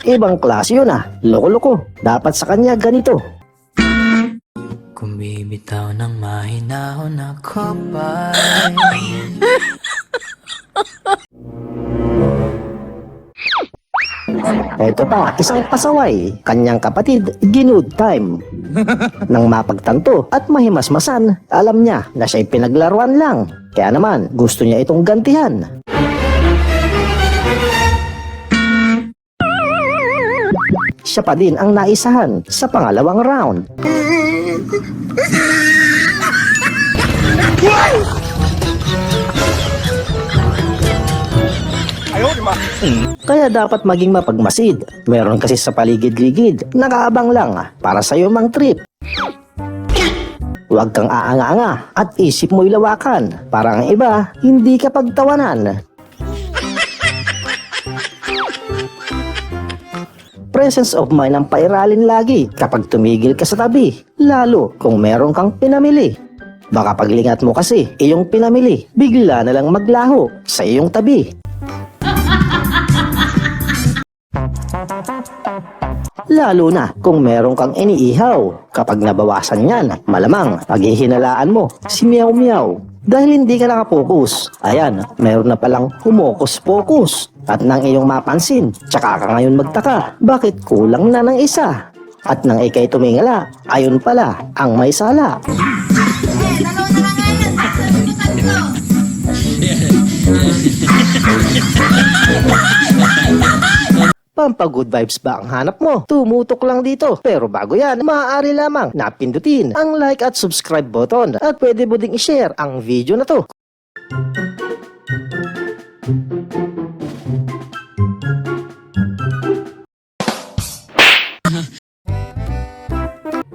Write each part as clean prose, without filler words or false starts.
Ibang klase yun ah, loko-loko. Dapat sa kanya ganito. Kung bibitaw ng mahinahon ako ba? Ito pa, isang pasaway, kanyang kapatid, ginood time. Nang mapagtanto at mahimasmasan, alam niya na siya'y pinaglaruan lang. Kaya naman, gusto niya itong gantihan. Siya pa din ang naisahan sa pangalawang round. Kaya dapat maging mapagmasid. Meron kasi sa paligid-ligid, nakaabang lang para sa iyo mang trip. Huwag kang aanga-anga at isip mo'y lawakan. Para ang iba, hindi ka pagtawanan. Presence of mind ang pairalin lagi kapag tumigil ka sa tabi, lalo kung meron kang pinamili. Baka paglingat mo kasi iyong pinamili, bigla na lang maglaho sa iyong tabi. Lalo na kung meron kang iniihaw. Kapag nabawasan yan, malamang paghihinalaan mo si Meow Meow. Dahil hindi ka nakapokus, ayan, meron na palang humokus-pokus. At nang iyong mapansin, tsaka ka ngayon magtaka, bakit kulang na ng isa? At nang ikay tumingala, ayun pala ang may sala. Pampagood vibes ba ang hanap mo? Tumutok lang dito. Pero bago yan, maaari lamang na pindutin ang like at subscribe button at pwede mo ding i-share ang video na to.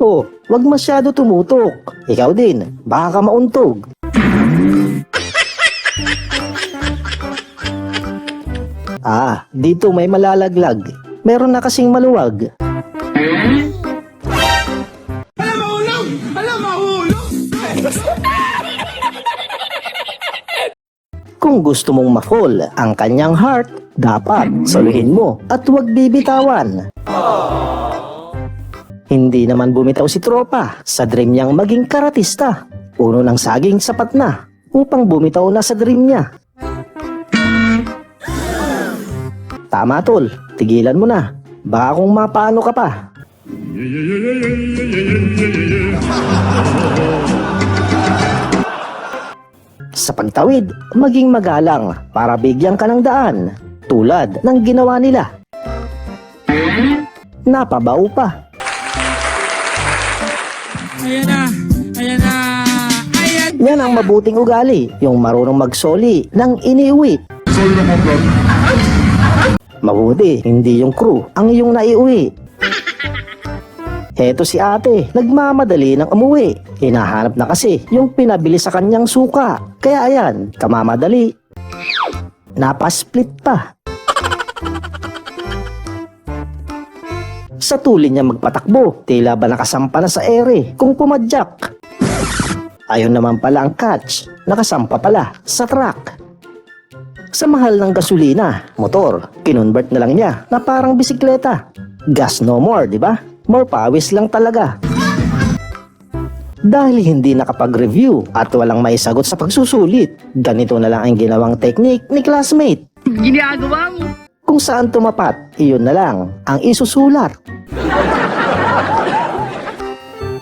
Oh, wag masyado tumutok. Ikaw din, baka ka mauntog. Ah, dito may malalaglag. Meron na kasing maluwag. Alam, mahulog! Alam, mahulog! Kung gusto mong ma-fall ang kanyang heart, dapat saluhin mo at huwag bibitawan. Hindi naman bumitaw si tropa sa dream niyang maging karatista. Puno ng saging sapat na upang bumitaw na sa dream niya. Tama tol, tigilan mo na. Baka kung mapaano ka pa. Sa pagtawid, maging magalang para bigyan ka ng daan. Tulad ng ginawa nila. Napabaw pa. Ayan na! Ayan na! Ayan! Yan ang mabuting ugali, yung marunong magsoli ng iniuwi. Mabuti, hindi yung crew ang iyong naiuwi. Heto si ate, nagmamadali ng umuwi. Hinahanap na kasi yung pinabili sa kanyang suka. Kaya ayan, kamamadali. Napasplit pa. Sa tuli niya magpatakbo, tila ba nakasampa na sa ere kung pumadyak. Ayun naman pala ang catch, nakasampa pala sa truck. Sa mahal ng gasolina, motor, kinonvert na lang niya na parang bisikleta. Gas no more, di ba? More pawis lang talaga. Dahil hindi nakapag-review at walang maisagot sa pagsusulit, ganito na lang ang ginawang technique ni classmate. Ginagawa mo! Kung saan tumapat, iyon na lang ang isusulat.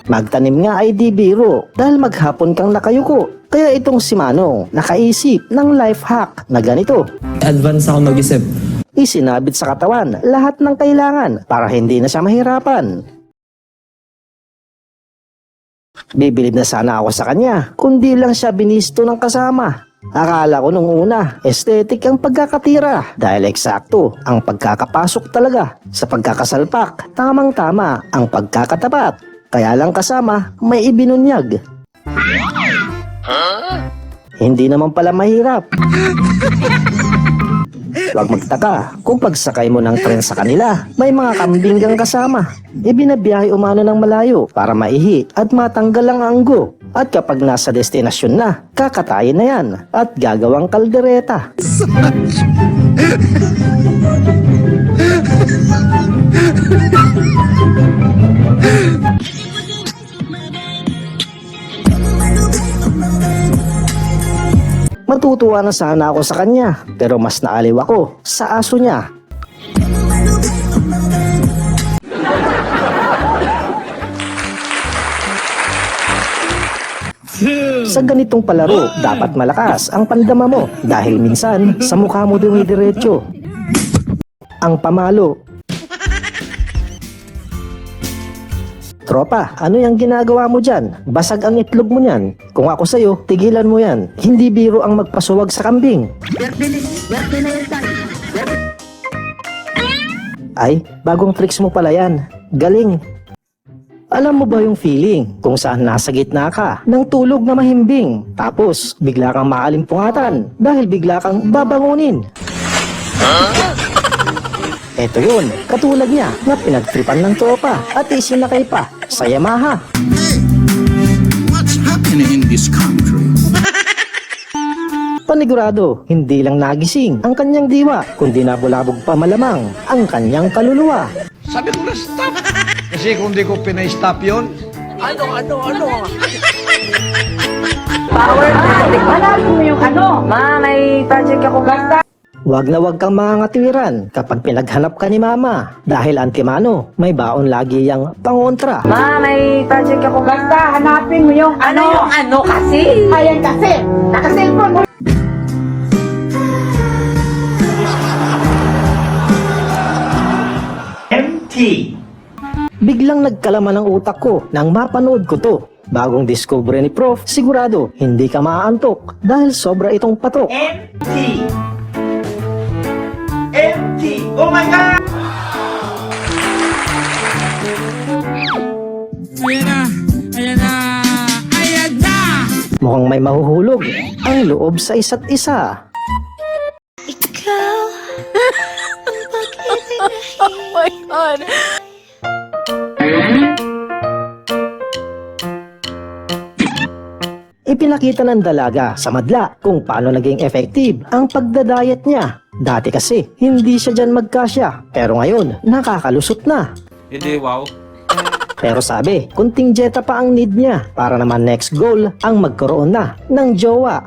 Magtanim nga ay di biro dahil maghapon kang nakayuko. Kaya itong si Manong nakaisip ng life hack na ganito. Advance ako mag-isip. Isinabit sa katawan lahat ng kailangan para hindi na siya mahirapan. Bibilib na sana ako sa kanya, kundi lang siya binisto ng kasama. Akala ko nung una, aesthetic ang pagkakatira dahil eksakto ang pagkakapasok talaga. Sa pagkakasalpak, tamang-tama ang pagkakatapat. Kaya lang kasama, may ibinunyag. Hindi naman pala mahirap. Huwag magtaka kung pagsakay mo ng tren sa kanila, may mga kambing kang kasama. Ibinabiyahe umano ng malayo para maihi at matanggal ang anggo. At kapag nasa destinasyon na, kakatayin na yan at gagawang kaldereta. Natutuwa na sana ako sa kanya, pero mas naaliw ako sa aso niya. Sa ganitong palaro, dapat malakas ang pandama mo dahil minsan sa mukha mo dumidiretso ang pamalo. Tropa, ano yung ginagawa mo dyan? Basag ang itlog mo niyan. Kung ako sa'yo, tigilan mo yan. Hindi biro ang magpasuwag sa kambing. Ay, bagong tricks mo pala yan. Galing. Alam mo ba yung feeling kung saan nasa gitna ka ng tulog na mahimbing, tapos bigla kang maalimpungatan dahil bigla kang babangunin? Eto yun, katulad niya na pinagtripan ng tropa at isinakay pa sa Yamaha. What's happening in this country? Panigurado, hindi lang nagising ang kanyang diwa, kundi nabulabog pa malamang ang kanyang kaluluwa. Sabi ko na stop. Kasi kung di ko pinay-stop yun, Hanapin mo yung ano? Ma, may project ako basta. Huwag na huwag kang mangangatiwiran kapag pinaghanap ka ni mama dahil antimano, may baon lagi yang pangontra. Ma, may project ako basta. Hanapin mo yung ano? Yung ano kasi? Ayan kasi. Nakaselfon mo. Biglang nagkalaman ang utak ko nang mapanood ko to. Bagong discovery ni Prof, sigurado hindi ka maaantok dahil sobra itong patok. Ayan na. Ayan na. Ayan na. Mukhang may mahuhulog ang loob sa isa't isa. Ipinakita ng dalaga sa madla kung paano naging effective ang pagdadayet niya. Dati kasi hindi siya dyan magkasya, pero ngayon nakakalusot na. Hindi, wow. Pero sabi, kunting jeta pa ang need niya para naman next goal ang magkaroon na ng jowa.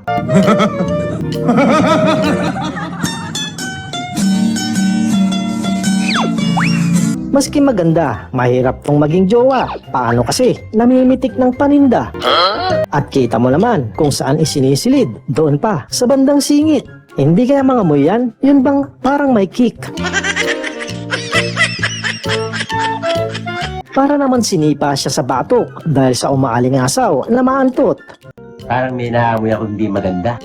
Maski maganda, mahirap tong maging jowa. Paano kasi? Namimitik ng paninda. At kita mo naman kung saan isinisilid. Doon pa, sa bandang singit. Hindi kaya mga moy yan? Yun bang parang may kick? Para naman sinipa siya sa batok dahil sa umaalingasaw na maantot. Parang may naamoy ako hindi maganda.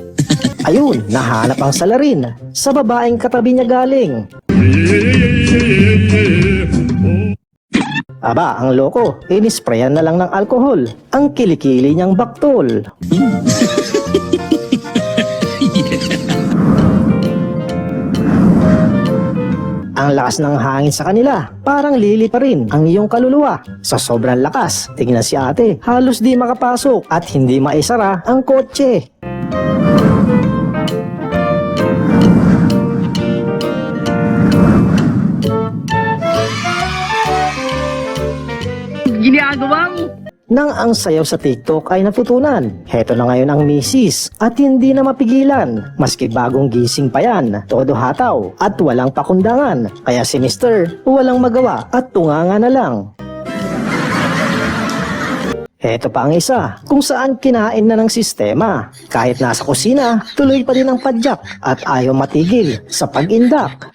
Ayun, nahanap ang salarin sa babaeng katabi niya galing. Aba, ang loko, inisprayan na lang ng alkohol ang kilikili niyang baktol. Ang lakas ng hangin sa kanila, parang lili pa rin ang iyong kaluluwa. Sa sobrang lakas, tingnan si ate, halos di makapasok at hindi maisara ang kotse. Ginagawa mo. Nang ang sayaw sa TikTok ay natutunan, heto na ngayon ang misis at hindi na mapigilan. Maski bagong gising pa yan, todo hataw at walang pakundangan. Kaya si Mr. walang magawa at tunganga na lang. Heto pa ang isa, kung saan kinain na ng sistema. Kahit nasa kusina, tuloy pa din ang padyak at ayaw matigil sa pag-indak.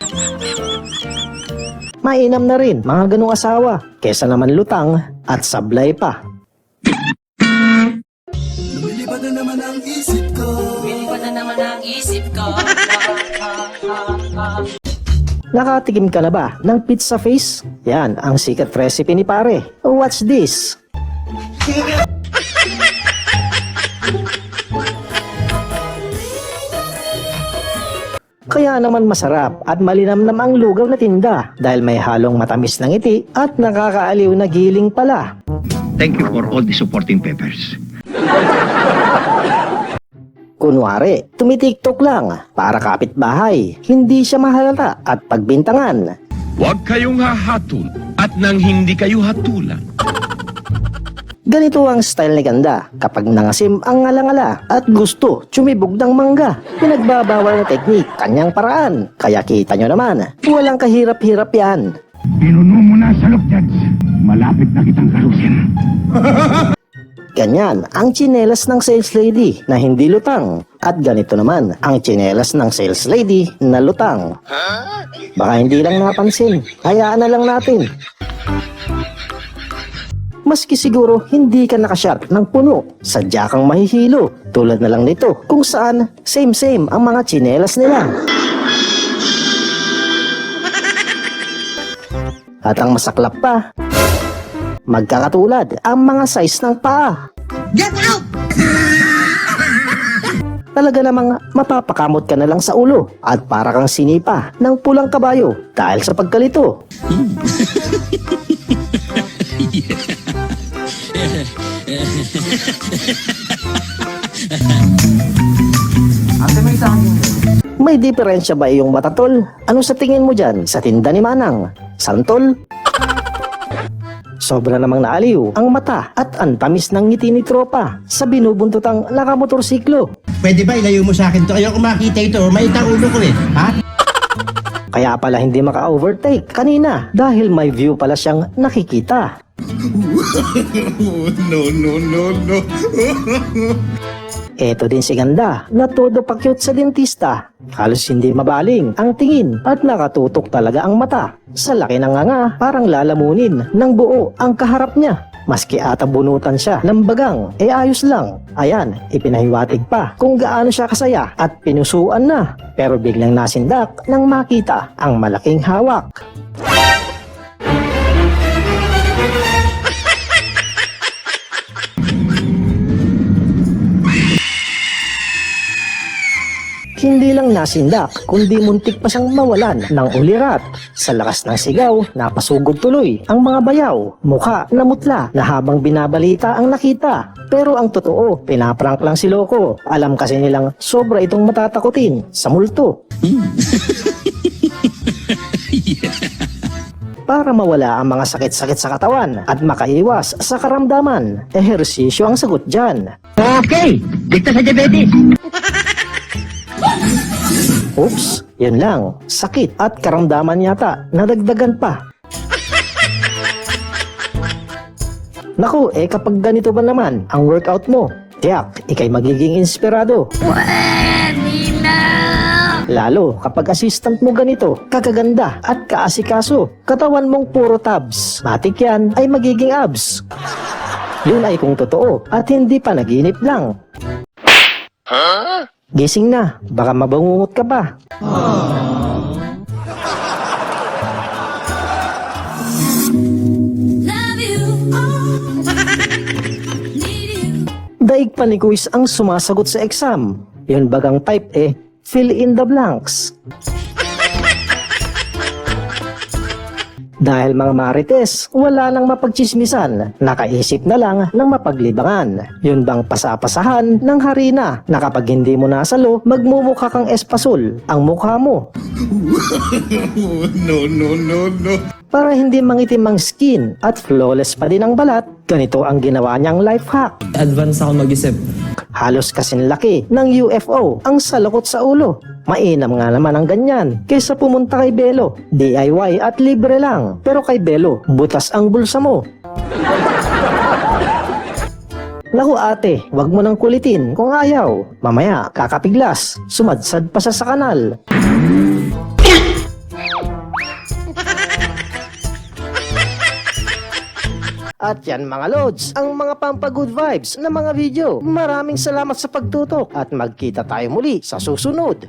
Mainam na rin mga ganong asawa, kesa naman lutang at sablay pa. Lumilipad na naman ang isip ko. Nakatikim ka na ba ng pizza face? Yan ang secret recipe ni pare. What's this? Kaya naman masarap at malinamnam ang lugaw na tinda dahil may halong matamis na ngiti at nakakaaliw na giling pala. Thank you for all the supporting papers. Kunwari, tumitiktok lang para kapitbahay, hindi siya mahalata at pagbintangan. Huwag kayong hahatol at nang hindi kayo hatulan. Ganito ang style ni Ganda kapag nangasim ang ngalangala at gusto tsumibog ng mangga. Pinagbabawal na teknik, kanyang paraan. Kaya kita nyo naman, walang kahirap-hirap yan. Pinuno mo na sa Judge. Malapit na kitang kalusin. Ganyan ang tsinelas ng sales lady na hindi lutang. At ganito naman ang tsinelas ng sales lady na lutang. Baka hindi lang napansin, hayaan na lang natin. Maski siguro hindi ka nakashot ng puno, sadya kang mahihilo. Tulad na lang nito kung saan same ang mga tsinelas nila. At ang masaklap pa, magkakatulad ang mga size ng paa. Get out! Talaga namang mapapakamot ka na lang sa ulo at para kang sinipa ng pulang kabayo dahil sa pagkalito. May diferensya ba iyong mata, tol? Ano sa tingin mo dyan sa tinda ni Manang? Santol? Sobra namang naaliw ang mata at ang tamis ng ngiti ni tropa sa binubuntutang nakamotorsiklo. Pwede ba ilayo mo sa akin to? Ayoko makita ito. Maita ulo ko eh. Ha? Kaya pala hindi maka-overtake kanina dahil may view pala siyang nakikita. No. Eto din si Ganda na todo pa-cute sa dentista. Halos hindi mabaling ang tingin at nakatutok talaga ang mata. Sa laki ng nganga, parang lalamunin ng buo ang kaharap niya. Maski ata bunutan siya ng bagang, ayos lang. Ayan, ipinahiwatig pa kung gaano siya kasaya at pinusuan na. Pero biglang nasindak nang makita ang malaking hawak. Hindi lang nasindak, kundi muntik pa siyang mawalan ng ulirat. Sa lakas ng sigaw, napasugod tuloy ang mga bayaw. Mukha na mutla na habang binabalita ang nakita. Pero ang totoo, pinaprank lang si Loco. Alam kasi nilang sobra itong matatakutin sa multo. Para mawala ang mga sakit-sakit sa katawan at makaiwas sa karamdaman, ehersisyo ang sagot dyan. Okay! Dito sa diabetes! Oops, yun lang. Sakit at karamdaman yata. Nadagdagan pa. Naku, kapag ganito ba naman ang workout mo? Tiyak, ikay magiging inspirado. Lalo kapag assistant mo ganito, kakaganda at kaasikaso. Katawan mong puro tabs. Matik yan ay magiging abs. Yun ay kung totoo at hindi pa naginip lang. Gising na, baka mabangungot ka pa. Daig pa ni Kuis ang sumasagot sa exam. Yun bagang type fill in the blanks. Dahil mga marites, wala nang mapagchismisan, nakaisip na lang ng mapaglibangan. Yun bang pasapasahan ng harina na kapag hindi mo nasalo, magmumukha kang espasol ang mukha mo. No. Para hindi mangitim ang skin at flawless pa din ang balat, ganito ang ginawa niyang life hack. Advance ako mag-isip. Halos kasing laki ng UFO ang salukot sa ulo. Mainam nga naman ang ganyan kaysa pumunta kay Belo. DIY at libre lang. Pero kay Belo, butas ang bulsa mo. Naku ate, wag mo nang kulitin kung ayaw. Mamaya, kakapiglas, sumadsad pa sa kanal. At yan mga lods, ang mga pampagood vibes na mga video. Maraming salamat sa pagtutok at magkita tayo muli sa susunod.